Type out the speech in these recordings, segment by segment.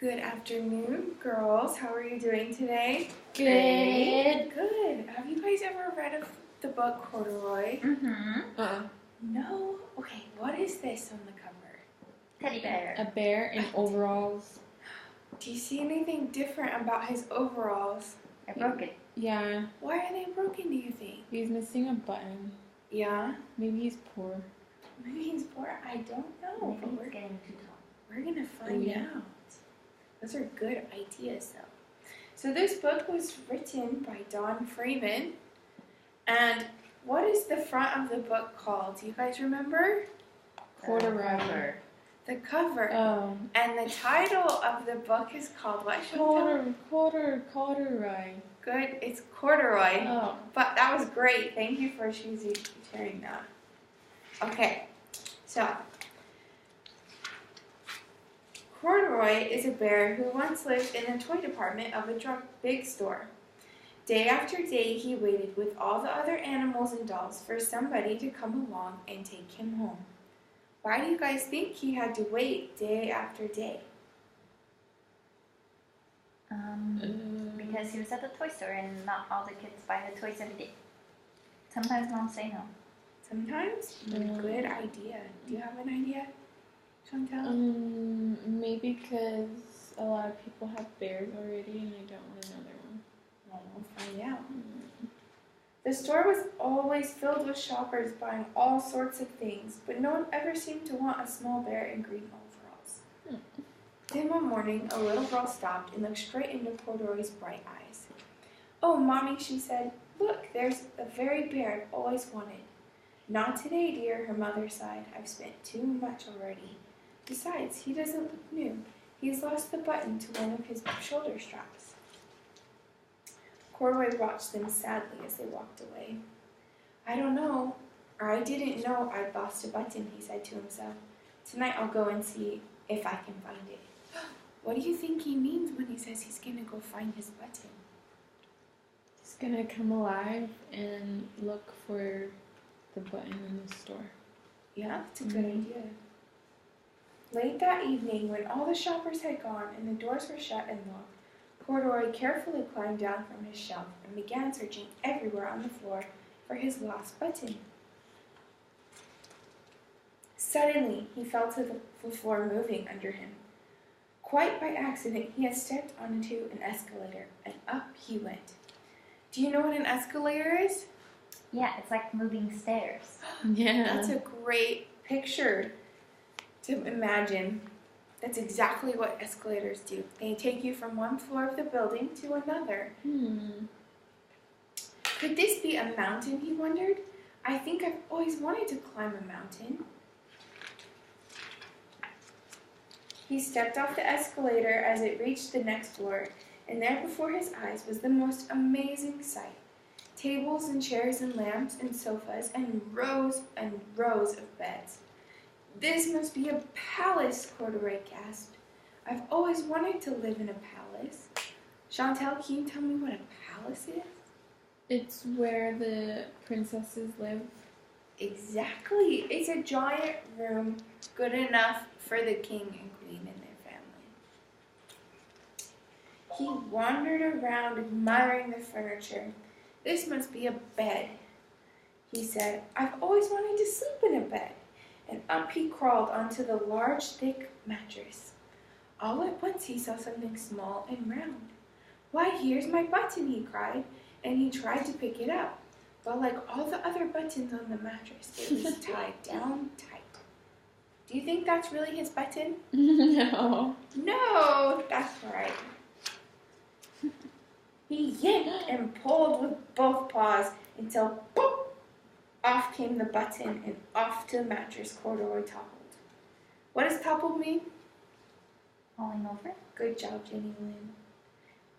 Good afternoon, girls. How are you doing today? Good. Good. Have you guys ever read the book Corduroy? Mm-hmm. No? Okay, what is this on the cover? Teddy bear. A bear in overalls. Do you see anything different about his overalls? I broke it. Yeah, Why are they broken, do you think? he's missing a button. Yeah? Maybe he's poor. Maybe he's poor. I don't know. Maybe But it's getting too tall. we're going to find yeah. out. Those are good ideas, though. So this book was written by Don Freeman. And what is the front of the book called? Do you guys remember? Corduroy. The cover. Oh. And the title of the book is called what? Corduroy. Good. It's Corduroy. Oh. But that was great. Thank you for sharing that. Okay. So, Corduroy is a bear who once lived in the toy department of a big store. Day after day, he waited with all the other animals and dolls for somebody to come along and take him home. Why do you guys think he had to wait day after day? Because he was at the toy store and not all the kids buy the toys every day. Sometimes moms say no. Sometimes? Good idea. Do you have an idea, Chantal? Maybe because a lot of people have bears already and I don't want another one. Well, we'll find out. The store was always filled with shoppers buying all sorts of things, but no one ever seemed to want a small bear in green overalls. Then one morning, a little girl stopped and looked straight into Corduroy's bright eyes. "Oh, Mommy," she said, "look, there's the very bear I've always wanted." "Not today, dear," her mother sighed. "I've spent too much already. Besides, he doesn't look new. He's lost the button to one of his shoulder straps." Corduroy watched them sadly as they walked away. "I don't know, or I didn't know I'd lost a button," he said to himself. "Tonight I'll go and see if I can find it." What do you think he means when he says he's going to go find his button? He's gonna come alive and look for the button in the store. Yeah, that's a good idea. Late that evening, when all the shoppers had gone and the doors were shut and locked, Corduroy carefully climbed down from his shelf and began searching everywhere on the floor for his lost button. Suddenly, he felt the floor moving under him. Quite by accident, he had stepped onto an escalator, and up he went. Do you know what an escalator is? Yeah, it's like moving stairs. Yeah. That's a great picture to imagine. That's exactly what escalators do. They take you from one floor of the building to another. Could this be a mountain, he wondered? I think I've always wanted to climb a mountain. He stepped off the escalator as it reached the next floor, and there before his eyes was the most amazing sight. Tables and chairs and lamps and sofas and rows of beds. "This must be a palace," Corduroy gasped. "I've always wanted to live in a palace." Chantal, can you tell me what a palace is? It's where the princesses live. Exactly. It's a giant room good enough for the king and queen and their family. He wandered around admiring the furniture. "This must be a bed," he said. "I've always wanted to sleep in a bed." And up he crawled onto the large, thick mattress. All at once he saw something small and round. "Why, here's my button," he cried, and he tried to pick it up. But like all the other buttons on the mattress, it was tied down tight. Do you think that's really his button? No. No, that's right. He yanked and pulled with both paws until boop, off came the button and off to the mattress Corduroy toppled. What does toppled mean? Falling over? Good job, Jenny Lynn.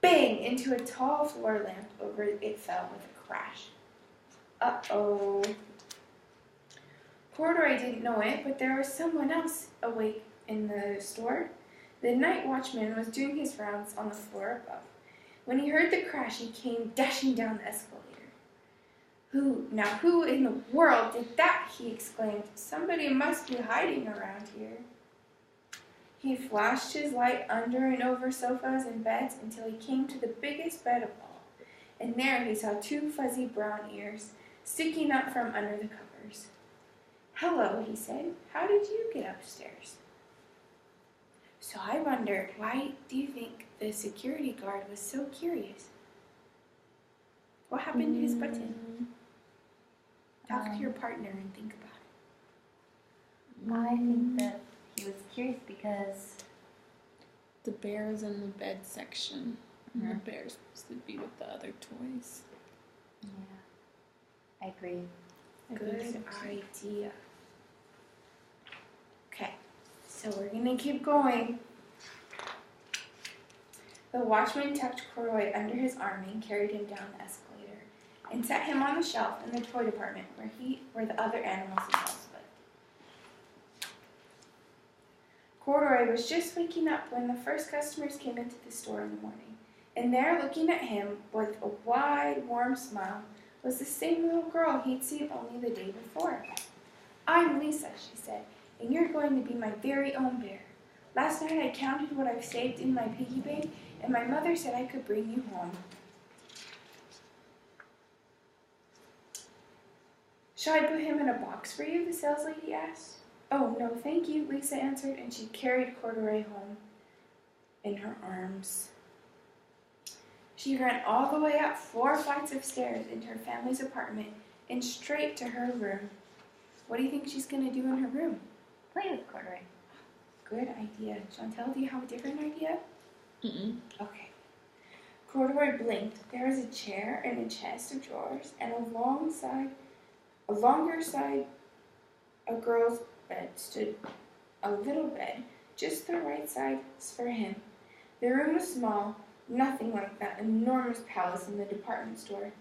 Bang! Into a tall floor lamp over it fell with a crash. Uh-oh. Corduroy didn't know it, but there was someone else awake in the store. The night watchman was doing his rounds on the floor above. When he heard the crash, he came dashing down the escalator. Who in the world did that?" he exclaimed. "Somebody must be hiding around here." He flashed his light under and over sofas and beds until he came to the biggest bed of all, and there he saw 2 fuzzy brown ears sticking up from under the covers. "Hello," he said. "How did you get upstairs?" "So I wondered, why do you think the security guard was so curious? What happened to his button?" Talk to your partner and think about it. I think that he was curious because The bear is in the bed section. And the bear's supposed to be with the other toys. yeah, I agree. I Good think so, too. idea. Okay, so we're gonna keep going. The watchman tucked Corduroy under his arm and carried him down the escalator and set him on the shelf in the toy department where the other animals and dolls lived. Corduroy was just waking up when the first customers came into the store in the morning, and there, looking at him with a wide, warm smile, was the same little girl he'd seen only the day before. "I'm Lisa," she said, "and you're going to be my very own bear. Last night I counted what I've saved in my piggy bank, and my mother said I could bring you home." "Shall I put him in a box for you?" the sales lady asked. "Oh, no, thank you," Lisa answered, and she carried Corduroy home in her arms. She ran all the way up 4 flights of stairs into her family's apartment and straight to her room. What do you think she's going to do in her room? Play with Corduroy. Good idea. Chantel, do you have a different idea? Mm-mm. Okay. Corduroy blinked. There was a chair and a chest of drawers and a longer side, a girl's bed stood a little bed, just the right size for him. The room was small, nothing like that enormous palace in the department store.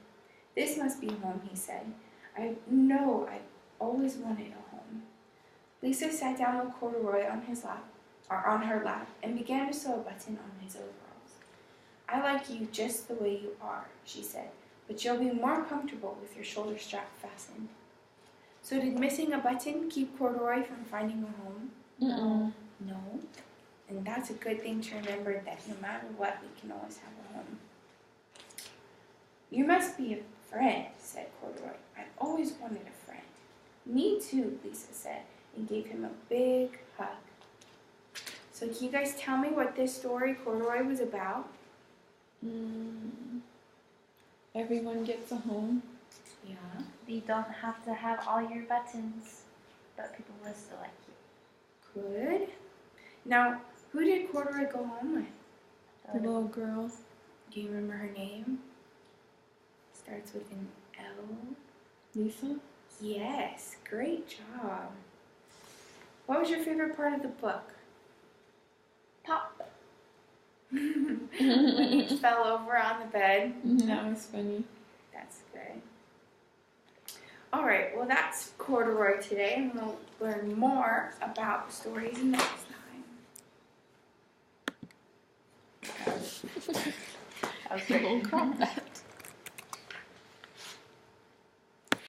"This must be home," he said. I've always wanted a home." Lisa sat down with Corduroy on her lap, and began to sew a button on his overalls. "I like you just the way you are," she said, "but you'll be more comfortable with your shoulder strap fastened." So did missing a button keep Corduroy from finding a home? Mm-mm. No. And that's a good thing to remember, that no matter what, we can always have a home. "You must be a friend," said Corduroy. "I've always wanted a friend." "Me too," Lisa said, and gave him a big hug. So can you guys tell me what this story, Corduroy, was about? Everyone gets a home. Yeah. You don't have to have all your buttons, but people will still like you. Good. Now, who did Corduroy go home with? The little girl. Do you remember her name? Starts with an L. Lisa? Yes, great job. What was your favorite part of the book? Pop. When each fell over on the bed. That was funny. That's good. All right, well, that's Corduroy today, and we'll learn more about stories next time. That was great. We'll call that.